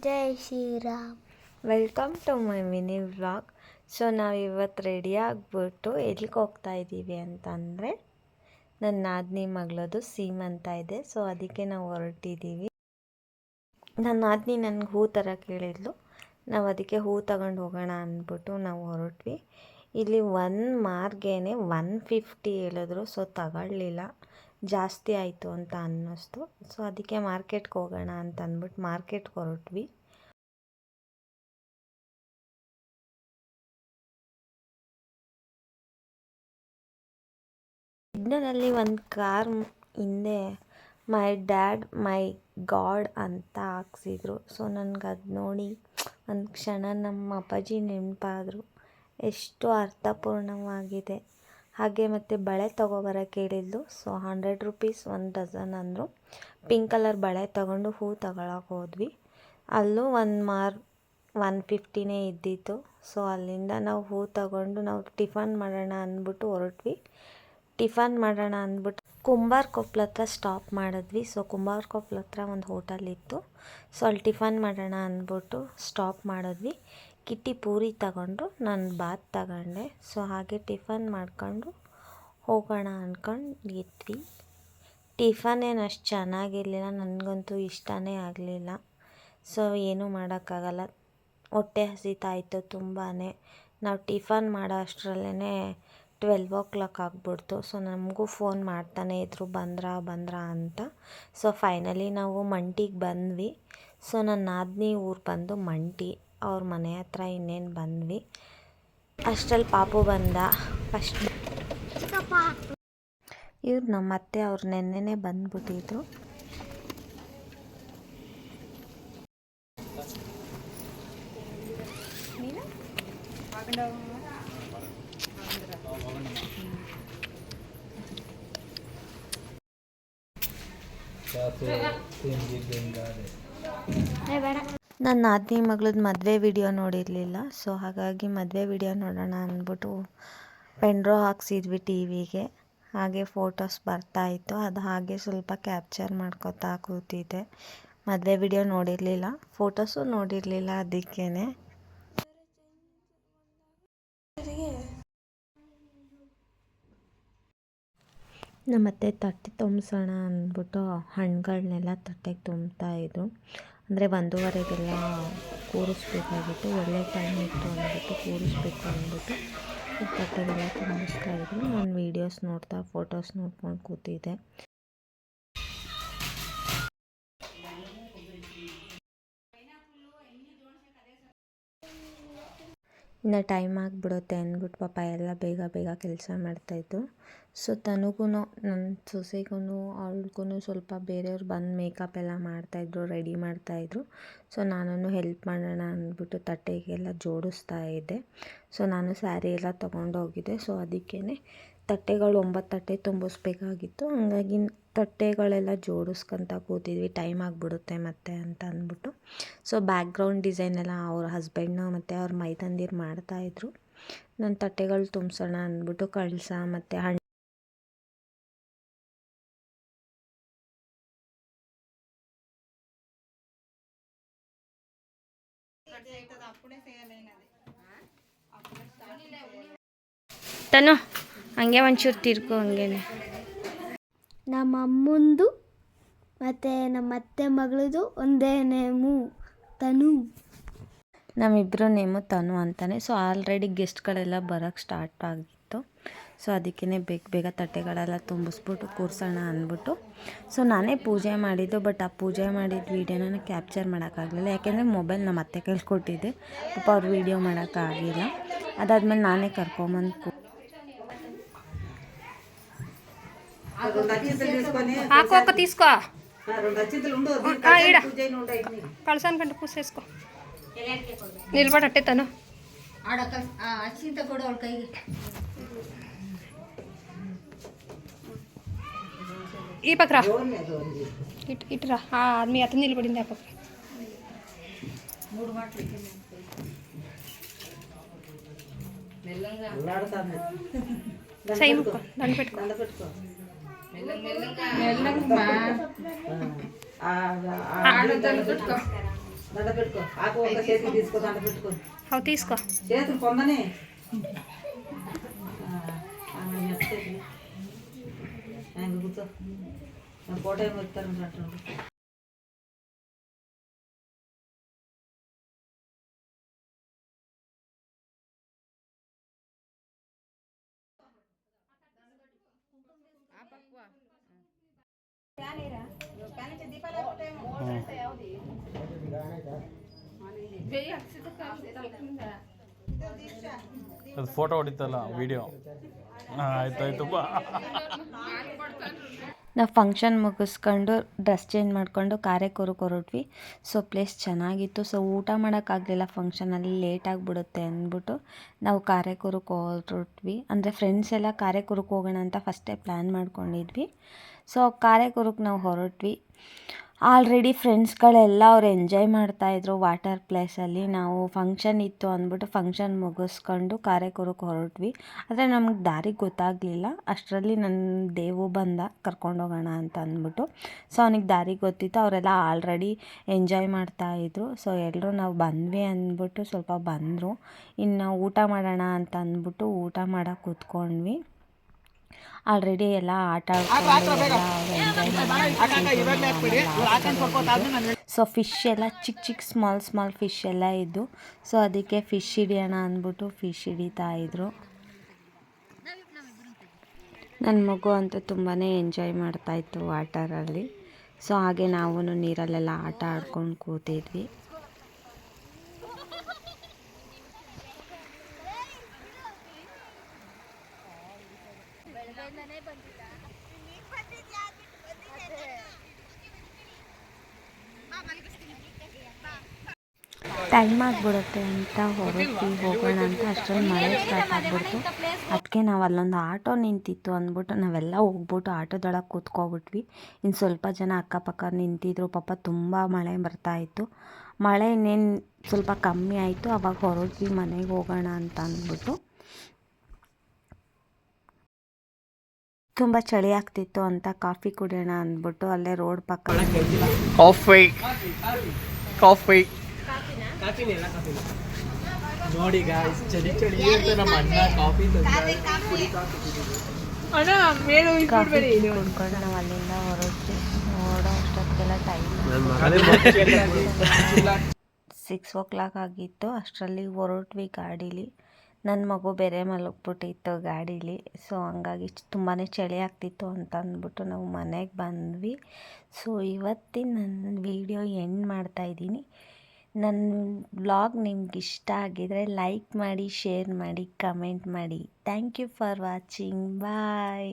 Jai Shriram. Welcome to my mini vlog. So ನಾವು ಇವತ್ತು ready ಆಗಿಬಿಟ್ಟು ಎಲ್ಲಿಗೆ ಹೋಗ್ತಾ ಇದ್ದೀವಿ ಅಂತಂದರೆ ನನ್ನ ನಾದಿನಿ ಮಗಳದು ಸೀಮಂತ ಇದೆ. ಸೊ ಅದಕ್ಕೆ ನಾವು ಹೊರಟಿದ್ದೀವಿ. ನನ್ನ ನಾದಿನಿ ನನಗೆ ಹೂ ಥರ ಕೇಳಿದ್ಲು. ನಾವು ಅದಕ್ಕೆ ಹೂ ತಗೊಂಡು ಹೋಗೋಣ ಅಂದ್ಬಿಟ್ಟು ನಾವು ಹೊರಟ್ವಿ. ಇಲ್ಲಿ ಮಾರ್ಗೇನೆ 150 ಹೇಳಿದ್ರು. ಸೊ ತಗೊಳ್ಳಿಲ್ಲ, ಜಾಸ್ತಿ ಆಯಿತು ಅಂತ ಅನ್ನಿಸ್ತು. ಸೊ ಅದಕ್ಕೆ ಮಾರ್ಕೆಟ್ಗೆ ಹೋಗೋಣ ಅಂತ ಅಂದ್ಬಿಟ್ಟು ಮಾರ್ಕೆಟ್ಗೆ ಹೊರಟ್ವಿ. ಸಿಗ್ನಲಲ್ಲಿ ಒಂದು ಕಾರ್ ಹಿಂದೆ ಮೈ ಡ್ಯಾಡ್ ಮೈ ಗಾಡ್ ಅಂತ ಹಾಕ್ಸಿದ್ರು. ಸೊ ನನಗೆ ಅದು ನೋಡಿ ಒಂದು ಕ್ಷಣ ನಮ್ಮ ಅಪ್ಪಾಜಿ ನೆನಪಾದರು. ಎಷ್ಟು ಅರ್ಥಪೂರ್ಣವಾಗಿದೆ. ಹಾಗೆ ಮತ್ತು ಬಳೆ ತೊಗೊಬರೋಕ್ಕೆ ಹೇಳಿದ್ಲು. ಸೊ 100 ರೂಪೀಸ್ 1 ಡಜನ್ ಅಂದರು. ಪಿಂಕ್ ಕಲರ್ ಬಳೆ ತೊಗೊಂಡು ಹೂ ತಗೊಳಕ್ಕೆ ಹೋದ್ವಿ. ಅಲ್ಲೂ 150ನೇ ಇದ್ದಿತ್ತು. ಸೊ ಅಲ್ಲಿಂದ ನಾವು ಹೂ ತಗೊಂಡು ನಾವು ಟಿಫನ್ ಮಾಡೋಣ ಅಂದ್ಬಿಟ್ಟು ಹೊರಟ್ವಿ. ಟಿಫನ್ ಮಾಡೋಣ ಅಂದ್ಬಿಟ್ಟು ಕುಂಬಾರಕೊಪ್ಲ ಹತ್ರ ಸ್ಟಾಪ್ ಮಾಡಿದ್ವಿ. ಸೊ ಕುಂಬಾರಕೊಪ್ಲ ಹತ್ರ ಒಂದು ಹೋಟೆಲ್ ಇತ್ತು. ಸೊ ಅಲ್ಲಿ ಟಿಫನ್ ಮಾಡೋಣ ಅಂದ್ಬಿಟ್ಟು ಸ್ಟಾಪ್ ಮಾಡಿದ್ವಿ. ಕಿಟ್ಟಿ ಪೂರಿ ತಗೊಂಡ್ರು, ನಾನು ಬಾತ್ ತಗೊಂಡೆ. ಸೊ ಹಾಗೆ ಟಿಫನ್ ಮಾಡ್ಕೊಂಡು ಹೋಗೋಣ ಅಂದ್ಕೊಂಡಿದ್ವಿ. ಟಿಫನ್ ಏನು ಅಷ್ಟು ಚೆನ್ನಾಗಿರಲಿಲ್ಲ, ನನಗಂತೂ ಇಷ್ಟನೇ ಆಗಲಿಲ್ಲ. ಸೊ ಏನೂ ಮಾಡೋಕ್ಕಾಗಲ್ಲ, ಹೊಟ್ಟೆ ಹಸಿತಾ ಇತ್ತು ತುಂಬಾ. ನಾವು ಟಿಫನ್ ಮಾಡೋ ಅಷ್ಟರಲ್ಲೇ 12 o'clock ಆಗಿಬಿಡ್ತು. ಸೊ ನಮಗೂ ಫೋನ್ ಮಾಡ್ತಾನೆ ಇದ್ರು, ಬಂದ್ರಾ ಅಂತ. ಸೊ ಫೈನಲಿ ನಾವು ಮಂಟಿಗೆ ಬಂದ್ವಿ. ಸೊ ನನ್ನ ನಾದಿನಿ ಊರು ಬಂದು ಮಂಟಿ, ಅವ್ರ ಮನೆ ಹತ್ರ ಇನ್ನೇನು ಬಂದ್ವಿ. ಅಷ್ಟರಲ್ಲಿ ಪಾಪು ಬಂದ ಫಸ್ಟ್. ಇವ್ರು ನಮ್ಮ ಅತ್ತೆ, ಅವ್ರು ನೆನ್ನೆನೇ ಬಂದ್ಬಿಟ್ಟಿದ್ರು. ನನ್ನ ನಾದಿನಿ ಮಗಳದ್ದು ಮದುವೆ ವಿಡಿಯೋ ನೋಡಿರಲಿಲ್ಲ. ಸೊ ಹಾಗಾಗಿ ಮದುವೆ ವಿಡಿಯೋ ನೋಡೋಣ ಅಂದ್ಬಿಟ್ಟು ಪೆನ್ಡ್ರೋ ಹಾಕ್ಸಿದ್ವಿ ಟಿವಿಗೆ. ಹಾಗೆ ಫೋಟೋಸ್ ಬರ್ತಾಯಿತ್ತು, ಅದು ಹಾಗೆ ಸ್ವಲ್ಪ ಕ್ಯಾಪ್ಚರ್ ಮಾಡ್ಕೊತಾ ಕೂತಿದ್ದೆ. ಮದುವೆ ವಿಡಿಯೋ ನೋಡಿರಲಿಲ್ಲ, ಫೋಟೋಸು ನೋಡಿರಲಿಲ್ಲ. ಅದಕ್ಕೇ ನಮ್ಮತ್ತೆ ತಟ್ಟೆ ತುಂಬಿಸೋಣ ಅಂದ್ಬಿಟ್ಟು ಹಣ್ಣುಗಳನ್ನೆಲ್ಲ ತಟ್ಟೆಗೆ ತುಂಬ್ತಾಯಿದ್ರು. ಅಂದರೆ 1:30ಗೆಲ್ಲ ಕೂರಿಸ್ಬೇಕಾಗಿತ್ತು, ಒಳ್ಳೆ ಟೈಮ್ ಇತ್ತು ಅಂದ್ಬಿಟ್ಟು ಕೂರಿಸ್ಬೇಕು ಅಂದ್ಬಿಟ್ಟು ತಟ್ಟೆಗೆಲ್ಲ ತುಂಬಿಸ್ತಾಯಿದ್ರು. ನಾನು ವೀಡಿಯೋಸ್ ನೋಡ್ತಾ ಫೋಟೋಸ್ ನೋಡ್ಕೊಂಡು ಕೂತಿದ್ದೆ. ಇನ್ನು ಟೈಮ್ ಆಗಿಬಿಡುತ್ತೆ ಅಂದ್ಬಿಟ್ಟು ಪಾಪ ಎಲ್ಲ ಬೇಗ ಕೆಲಸ ಮಾಡ್ತಾಯಿತ್ತು. ಸೊ ತನಗೂ ನನ್ನ ಸೊಸೆಗೂ ಅವಳಿಗೂ ಸ್ವಲ್ಪ ಬೇರೆಯವ್ರು ಬಂದು ಮೇಕಪ್ ಎಲ್ಲ ಮಾಡ್ತಾಯಿದ್ರು, ರೆಡಿ ಮಾಡ್ತಾಯಿದ್ರು. ಸೊ ನಾನು ಹೆಲ್ಪ್ ಮಾಡೋಣ ಅಂದ್ಬಿಟ್ಟು ತಟ್ಟೆಗೆಲ್ಲ ಜೋಡಿಸ್ತಾ ಇದ್ದೆ. ಸೊ ನಾನು ಸ್ಯಾರಿ ಎಲ್ಲ ತೊಗೊಂಡೋಗಿದ್ದೆ. ಸೊ ಅದಕ್ಕೇ ತಟ್ಟೆಗಳು 9 ತಟ್ಟೆ ತುಂಬಿಸ್ಬೇಕಾಗಿತ್ತು. ಹಾಗಾಗಿ ತಟ್ಟೆಗಳೆಲ್ಲ ಜೋಡಿಸ್ಕೊತ ಕೂತಿದ್ವಿ, ಟೈಮ್ ಆಗಿಬಿಡುತ್ತೆ ಮತ್ತೆ ಅಂತ ಅಂದ್ಬಿಟ್ಟು. ಸೊ ಬ್ಯಾಕ್ಗ್ರೌಂಡ್ ಡಿಸೈನ್ ಎಲ್ಲ ಅವ್ರ ಹಸ್ಬೆಂಡ್ನು ಮತ್ತು ಅವ್ರ ಮೈದಂದಿರು ಮಾಡ್ತಾಯಿದ್ರು. ನನ್ನ ತಟ್ಟೆಗಳು ತುಂಬಿಸೋಣ ಅಂದ್ಬಿಟ್ಟು ಕಳಸ ಮತ್ತು ಹಣ್ಣು ತನು ಹಂಗೆ ಒಂಚೂರು ತಿರ್ಕೊ. ಹಂಗೇನೆ ನಮ್ಮ ಅಮ್ಮಂದು ಮತ್ತು ನಮ್ಮ ಅತ್ತೆ ಮಗಳದು ಒಂದೇ ನೇಮು, ತನು. ನಮ್ಮಿಬ್ಬರು ನೇಮು ತನು ಅಂತಾನೆ. ಸೊ ಆಲ್ರೆಡಿ ಗೆಸ್ಟ್ಗಳೆಲ್ಲ ಬರೋಕ್ಕೆ ಸ್ಟಾರ್ಟ್ ಆಗಿತ್ತು. ಸೊ ಅದಕ್ಕೇ ಬೇಗ ತಟ್ಟೆಗಳೆಲ್ಲ ತುಂಬಿಸ್ಬಿಟ್ಟು ಕೂರ್ಸೋಣ ಅಂದ್ಬಿಟ್ಟು. ಸೊ ನಾನೇ ಪೂಜೆ ಮಾಡಿದ್ದು, ಬಟ್ ಆ ಪೂಜೆ ಮಾಡಿದ ವೀಡಿಯೋನ ಕ್ಯಾಪ್ಚರ್ ಮಾಡೋಕ್ಕಾಗಲಿಲ್ಲ. ಯಾಕೆಂದರೆ ಮೊಬೈಲ್ ನಮ್ಮ ಅತ್ತೆ ಕೈಲಿ ಕೊಟ್ಟಿದ್ದೆ, ಪಾಪ ಅವ್ರು ವೀಡಿಯೋ ಮಾಡೋಕ್ಕಾಗಿಲ್ಲ. ಅದಾದಮೇಲೆ ನಾನೇ ಕರ್ಕೊಂಬಂದು ಹಾಕೋ తీసుకో కలసాను కంటే పూసేసుకో నిలబడట్టే తను ఈ పక్కరా ఇటురా మీ అతను నిలబడింది ఆ పక్క. సై ముక్కో దండ పెట్టుకో. దండ పెట్టుకో ఆకు ఒక చేతికి తీసుకో దండ పెట్టుకో అవి తీసుకో. చేతులు పొందని కూర్చో ఫోటో ఏమో ఇస్తారు అంటున్నాడు. ಅದು ಫೋಟೋ ಹೊಡಿತಲ್ಲ ವಿಡಿಯೋ ಆಯ್ತಾಯ್ತು ಬಾ. ನಾವು ಫಂಕ್ಷನ್ ಮುಗಿಸ್ಕೊಂಡು ಡ್ರೆಸ್ ಚೇಂಜ್ ಮಾಡಿಕೊಂಡು ಕಾರೆಕೂರಕ್ಕೆ ಹೊರಟ್ವಿ. ಸೊ ಪ್ಲೇಸ್ ಚೆನ್ನಾಗಿತ್ತು. ಸೊ ಊಟ ಮಾಡೋಕ್ಕಾಗಲಿಲ್ಲ, ಫಂಕ್ಷನಲ್ಲಿ ಲೇಟ್ ಆಗಿಬಿಡುತ್ತೆ ಅಂದ್ಬಿಟ್ಟು ನಾವು ಕಾರೆಕೂರಕ್ಕೆ ಹೊರಟ್ವಿ. ಅಂದರೆ ಫ್ರೆಂಡ್ಸ್ ಎಲ್ಲ ಕಾರೆಕೂರಕ್ಕೆ ಹೋಗೋಣ ಅಂತ ಫಸ್ಟೇ ಪ್ಲ್ಯಾನ್ ಮಾಡ್ಕೊಂಡಿದ್ವಿ. ಸೊ ಕಾರೆಕೂರಕ್ಕೆ ನಾವು ಹೊರಟ್ವಿ. ಆಲ್ರೆಡಿ ಫ್ರೆಂಡ್ಸ್ಗಳೆಲ್ಲ ಅವ್ರು ಎಂಜಾಯ್ ಮಾಡ್ತಾಯಿದ್ರು ವಾಟರ್ ಪ್ಲೇಸಲ್ಲಿ. ನಾವು ಫಂಕ್ಷನ್ ಇತ್ತು ಅಂದ್ಬಿಟ್ಟು ಫಂಕ್ಷನ್ ಮುಗಿಸ್ಕೊಂಡು ಕಾರೆಕೂರಕ್ಕೆ ಹೊರಟ್ವಿ. ಆದರೆ ನಮಗೆ ದಾರಿ ಗೊತ್ತಾಗಲಿಲ್ಲ. ಅಷ್ಟರಲ್ಲಿ ನನ್ನ ದೇವು ಬಂದ ಕರ್ಕೊಂಡೋಗೋಣ ಅಂತ ಅಂದ್ಬಿಟ್ಟು. ಸೊ ಅವನಿಗೆ ದಾರಿ ಗೊತ್ತಿತ್ತು. ಅವರೆಲ್ಲ ಆಲ್ರೆಡಿ ಎಂಜಾಯ್ ಮಾಡ್ತಾಯಿದ್ರು. ಸೊ ಎಲ್ಲರೂ ನಾವು ಬಂದ್ವಿ ಅಂದ್ಬಿಟ್ಟು ಸ್ವಲ್ಪ ಬಂದರು. ಇನ್ನು ಊಟ ಮಾಡೋಣ ಅಂತ ಅಂದ್ಬಿಟ್ಟು ಊಟ ಮಾಡೋಕೆ ಕೂತ್ಕೊಂಡ್ವಿ. ಆಲ್ರೆಡಿ ಎಲ್ಲ ಆಟ ಸೊ ಫಿಶ್ ಎಲ್ಲ ಚಿಕ್ಕ ಚಿಕ್ಕ ಸ್ಮಾಲ್ ಫಿಶ್ ಎಲ್ಲ ಇದ್ದು. ಸೊ ಅದಕ್ಕೆ ಫಿಶ್ ಹಿಡಿಯೋಣ ಅಂದ್ಬಿಟ್ಟು ಫಿಶ್ ಹಿಡಿತಾಯಿದ್ರು. ನನ್ನ ಮಗು ಅಂತೂ ತುಂಬಾ ಎಂಜಾಯ್ ಮಾಡ್ತಾಯಿತ್ತು ವಾಟರಲ್ಲಿ. ಸೊ ಹಾಗೆ ನಾವು ನೀರಲ್ಲೆಲ್ಲ ಆಟ ಆಡ್ಕೊಂಡು ಕೂತಿದ್ವಿ. ಟೈಮ್ ಆಗಿಬಿಡುತ್ತೆ ಅಂತ ಹೋಗೋಣ ಅಂತ ಅಷ್ಟರಲ್ಲಿ ಮಳೆ ಸ್ಟಾರ್ಟ್ ಆಗಿಬಿಡ್ತು. ಅದಕ್ಕೆ ನಾವು ಅಲ್ಲೊಂದು ಆಟೋ ನಿಂತಿತ್ತು ಅಂದ್ಬಿಟ್ಟು ನಾವೆಲ್ಲ ಹೋಗ್ಬಿಟ್ಟು ಆಟೋದೊಳಗೆ ಕೂತ್ಕೊಬಿಟ್ವಿ. ಇನ್ನು ಸ್ವಲ್ಪ ಜನ ಅಕ್ಕಪಕ್ಕ ನಿಂತಿದ್ರು. ಪಾಪ ತುಂಬ ಮಳೆ ಬರ್ತಾಯಿತ್ತು. ಮಳೆ ಇನ್ನೇನು ಸ್ವಲ್ಪ ಕಮ್ಮಿ ಆಯಿತು. ಆವಾಗ ಹೊರಟ್ವಿ ಮನೆಗೆ ಹೋಗೋಣ ಅಂತ ಅಂದ್ಬಿಟ್ಟು. ತುಂಬ ಚಳಿ ಆಗ್ತಿತ್ತು ಅಂತ ಕಾಫಿ ಕುಡಿಯೋಣ ಅಂದ್ಬಿಟ್ಟು ಅಲ್ಲೇ ರೋಡ್ ಪಕ್ಕ ಕಾಫಿ ನೋಡಿ ಗಾಯ್ಸ್, ಚಳಿ ಅಂತ ನಮ್ಮ ಅಣ್ಣ ಕಾಫಿ ಕುಡ್ಕೊಂಡು ನಾವು ಅಲ್ಲಿಂದ ಹೊರಟ್ವಿ. ನೋಡೋ ಅಷ್ಟೊತ್ತಿಗೆಲ್ಲ ಟೈಮ್ 6 ಆಗಿತ್ತು. ಅಷ್ಟರಲ್ಲಿ ಹೊರಟ್ವಿ ಗಾಡೀಲಿ. ನನ್ನ ಮಗು ಬೇರೆ ಮಲಗ್ಬಿಟ್ಟಿತ್ತು ಗಾಡೀಲಿ. ಸೊ ಹಂಗಾಗಿ ತುಂಬಾ ಚಳಿ ಆಗ್ತಿತ್ತು ಅಂತ ಅಂದ್ಬಿಟ್ಟು ನಾವು ಮನೆಗೆ ಬಂದ್ವಿ. ಸೊ ಇವತ್ತಿನ ನನ್ನ ವೀಡಿಯೋ ಎಂಡ್ ಮಾಡ್ತಾಯಿದ್ದೀನಿ. ನನ್ನ ವ್ಲಾಗ್ ನಿಮ್ಗೆ ಇಷ್ಟ ಆಗಿದರೆ ಲೈಕ್ ಮಾಡಿ, ಶೇರ್ ಮಾಡಿ, ಕಮೆಂಟ್ ಮಾಡಿ. Thank you for watching. Bye.